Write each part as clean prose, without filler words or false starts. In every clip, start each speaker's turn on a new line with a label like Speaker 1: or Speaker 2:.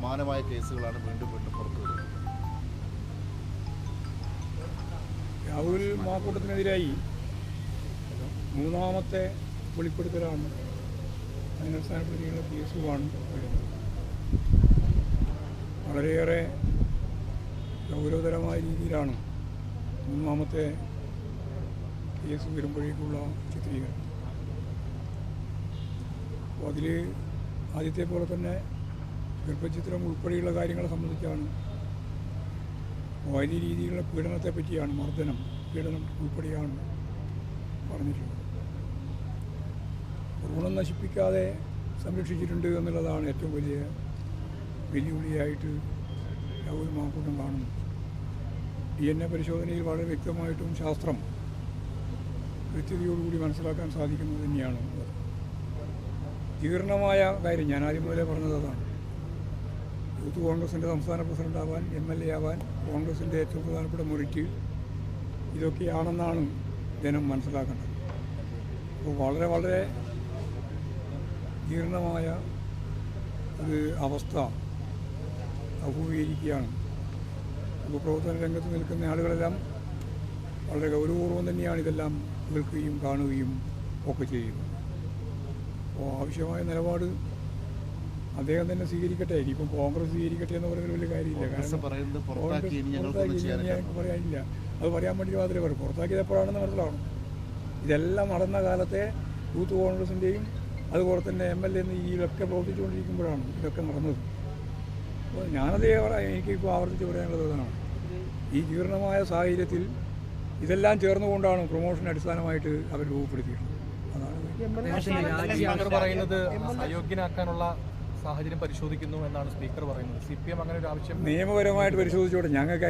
Speaker 1: സമാനമായ കേസുകളാണ് വീണ്ടും വീണ്ടും പുറത്തു വരുന്നത്.
Speaker 2: രാഹുൽ മാക്കൂട്ടത്തിനെതിരായി മൂന്നാമത്തെ വെളിപ്പെടുത്തലാണ് അതിനടിസ്ഥാനപ്പെടുത്തിയുള്ള കേസുകളാണ് വരുന്നത്. വളരെയേറെ ഗൗരവതരമായ രീതിയിലാണ് മൂന്നാമത്തെ കേസ് വരുമ്പോഴേക്കുള്ള ചിത്രീകരണം. അപ്പോൾ അതിൽ ആദ്യത്തെ പോലെ തന്നെ ഗർഭചിത്രം ഉൾപ്പെടെയുള്ള കാര്യങ്ങളെ സംബന്ധിച്ചാണ് വലിയ രീതിയിലുള്ള പീഡനത്തെ പറ്റിയാണ്, പീഡനം ഉൾപ്പെടെയാണ് പറഞ്ഞിട്ടുള്ളത്. ഭ്രൂണം നശിപ്പിക്കാതെ സംരക്ഷിച്ചിട്ടുണ്ട് എന്നുള്ളതാണ് ഏറ്റവും വലിയ വെല്ലുവിളിയായിട്ട് രാഹുൽ മാക്കൂട്ടം കാണുന്നു. DNA പരിശോധനയിൽ വളരെ വ്യക്തമായിട്ടും ശാസ്ത്രം കൃത്യതയോടുകൂടി മനസ്സിലാക്കാൻ സാധിക്കുന്നത് തന്നെയാണ് അത്. ജീർണമായ കാര്യം ഞാൻ ആദ്യം മുതലേ പറഞ്ഞത് അതാണ്. യൂത്ത് കോൺഗ്രസിൻ്റെ സംസ്ഥാന പ്രസിഡൻ്റാവാൻ, MLA ആവാൻ കോൺഗ്രസിൻ്റെ ഏറ്റവും പ്രധാനപ്പെട്ട മെറിറ്റ് ഇതൊക്കെയാണെന്നാണ് ജനം മനസ്സിലാക്കേണ്ടത്. അപ്പോൾ വളരെ വളരെ ജീർണമായ ഒരു അവസ്ഥ അഭിമുഖീകരിക്കുകയാണ്. ഇപ്പോൾ പ്രവർത്തന രംഗത്ത് നിൽക്കുന്ന ആളുകളെല്ലാം വളരെ ഗൗരവപൂർവ്വം തന്നെയാണ് ഇതെല്ലാം കേൾക്കുകയും കാണുകയും ഒക്കെ ചെയ്യുന്നത്. അപ്പോൾ ആവശ്യമായ നിലപാട് അദ്ദേഹം തന്നെ സ്വീകരിക്കട്ടെ. ഇനിയിപ്പം കോൺഗ്രസ് സ്വീകരിക്കട്ടെ എന്ന് പറയുന്ന വലിയ കാര്യമില്ല. കാരണം പറയാനില്ല, അത് പറയാൻ വേണ്ടി മാത്രമേ പറയൂ. പുറത്താക്കിയത് എപ്പോഴാണെന്ന് മനസ്സിലാവണം. ഇതെല്ലാം നടന്ന കാലത്തെ യൂത്ത് കോൺഗ്രസിൻ്റെയും അതുപോലെ തന്നെ MLA ഇതിലൊക്കെ പ്രവർത്തിച്ചുകൊണ്ടിരിക്കുമ്പോഴാണ് ഇതൊക്കെ നടന്നത്. അപ്പോൾ ഞാനതേ എനിക്കിപ്പോൾ ആവർത്തിച്ച് പറയാനുള്ളത് അതാണ്. ഈ ജീർണമായ സാഹചര്യത്തിൽ ഇതെല്ലാം ചേർന്നുകൊണ്ടാണ് പ്രൊമോഷൻ അടിസ്ഥാനമായിട്ട് അവർ രൂപപ്പെടുത്തിയിട്ടുള്ളത്.
Speaker 3: അതാണ് പറയുന്നത്. അയോഗ്യനാക്കാനുള്ള സാഹചര്യം പരിശോധിക്കുന്നു എന്നാണ് സ്പീക്കർ പറയുന്നത്. CPM അങ്ങനെ ഒരു ആവശ്യം
Speaker 2: നിയമപരമായിട്ട് പരിശോധിച്ചോട്ടെ. ഞങ്ങൾക്ക്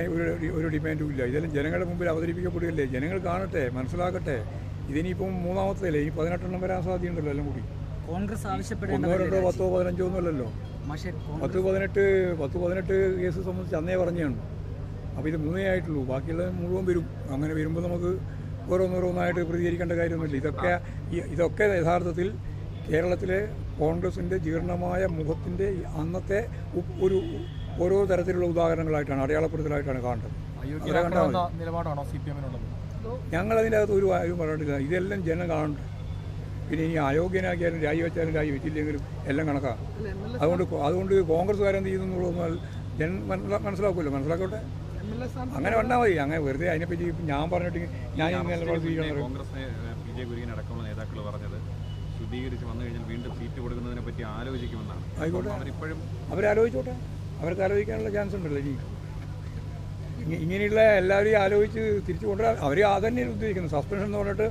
Speaker 2: ഒരു ഡിമാൻഡും ഇല്ല. ഇതെല്ലാം ജനങ്ങളുടെ മുമ്പിൽ അവതരിപ്പിക്കപ്പെടുകയല്ലേ, ജനങ്ങൾ കാണട്ടെ, മനസ്സിലാക്കട്ടെ. ഇതിനിപ്പം മൂന്നാമത്തേലേ, ഈ 18 വരാൻ സാധ്യതയുണ്ടല്ലോ എല്ലാം കൂടി.
Speaker 4: കോൺഗ്രസ് ആവശ്യപ്പെടുന്ന
Speaker 2: 1, 2, 10, 15 ഒന്നുമല്ലല്ലോ. 10-18 കേസ് സംബന്ധിച്ച് അന്നേ പറഞ്ഞാണ്. അപ്പോൾ ഇത് 3 ആയിട്ടുള്ളൂ, ബാക്കിയുള്ളത് മുഴുവൻ വരും. അങ്ങനെ വരുമ്പോൾ നമുക്ക് ഓരോന്നോരോന്നായിട്ട് പ്രതികരിക്കേണ്ട കാര്യമൊന്നുമില്ല. ഇതൊക്കെ യഥാർത്ഥത്തിൽ കേരളത്തിലെ കോൺഗ്രസിൻ്റെ ജീർണമായ മുഖത്തിൻ്റെ അന്നത്തെ ഓരോ തരത്തിലുള്ള ഉദാഹരണങ്ങളായിട്ടാണ്, അടയാളപ്പെടുത്തലായിട്ടാണ് കാണേണ്ടത്.
Speaker 3: നിലപാടാണോ CPM-നുള്ളത്?
Speaker 2: ഞങ്ങളതിൻ്റെ അകത്ത് ഒരു കാര്യം പറഞ്ഞിട്ടില്ല. ഇതെല്ലാം ജനം കാണണ്ട. പിന്നെ ഇനി അയോഗ്യനാക്കിയാലും രാജിവെച്ചാലും രാജിവെച്ചില്ലെങ്കിലും എല്ലാം കണക്കാണ്. അതുകൊണ്ട് കോൺഗ്രസ്സുകാരെന്ത് ചെയ്യുന്നുള്ളതൊന്നും ജനം മനസ്സിലാക്കുമല്ലോ. മനസ്സിലാക്കട്ടെ, അങ്ങനെ വന്നാൽ മതി. അങ്ങനെ വെറുതെ അതിനെപ്പറ്റി ഞാൻ പറഞ്ഞിട്ട് ഞാൻ
Speaker 5: കോൺഗ്രസിനെ PJ കുര്യൻ അടക്കമുള്ള നേതാക്കൾ പറഞ്ഞത് ശുദ്ധീകരിച്ച് വന്നു കഴിഞ്ഞാൽ വീണ്ടും സീറ്റ് കൊടുക്കുന്നതിനെ പറ്റി ആലോചിക്കുമെന്നാണ്.
Speaker 2: ആയിക്കോട്ടെ,
Speaker 5: അവരിപ്പോഴും
Speaker 2: അവരാലോചിച്ചോട്ടെ. അവർക്ക് ആലോചിക്കാനുള്ള ചാൻസ് ഉണ്ടല്ലോ. ഇങ്ങനെയുള്ള എല്ലാവരെയും ആലോചിച്ച് തിരിച്ചു കൊണ്ടുവരാൻ അവർ അതന്നെയാണ് ഉദ്ദേശിക്കുന്നത്. സസ്പെൻഷൻ എന്ന് പറഞ്ഞിട്ട്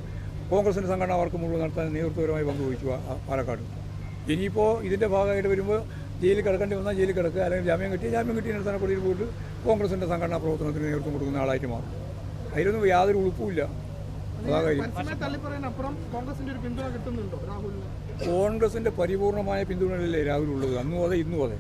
Speaker 2: കോൺഗ്രസിൻ്റെ സംഘടന അവർക്ക് മുഴുവൻ നടത്താൻ നേതൃത്വപരമായി പങ്കുവഹിച്ചു പാലക്കാട്. ഇനിയിപ്പോൾ ഇതിൻ്റെ ഭാഗമായിട്ട് വരുമ്പോൾ ജയിലിൽ കിടക്കേണ്ടി വന്നാൽ ജയിലിൽ കിടക്കുക, അല്ലെങ്കിൽ ജാമ്യം കിട്ടിയ സ്ഥാനപ്പെടുത്തിയിൽ പോയിട്ട് കോൺഗ്രസിൻ്റെ സംഘടനാ പ്രവർത്തനത്തിന് നേതൃത്വം കൊടുക്കുന്ന ആളായിട്ട് മാറും. അതിലൊന്നും യാതൊരു ഉളുപ്പുമില്ല. കോൺഗ്രസിൻ്റെ പരിപൂർണമായ പിന്തുണയല്ലേ രാഹുൽ ഉള്ളത്. അന്നും അതെ ഇന്നും അതെ.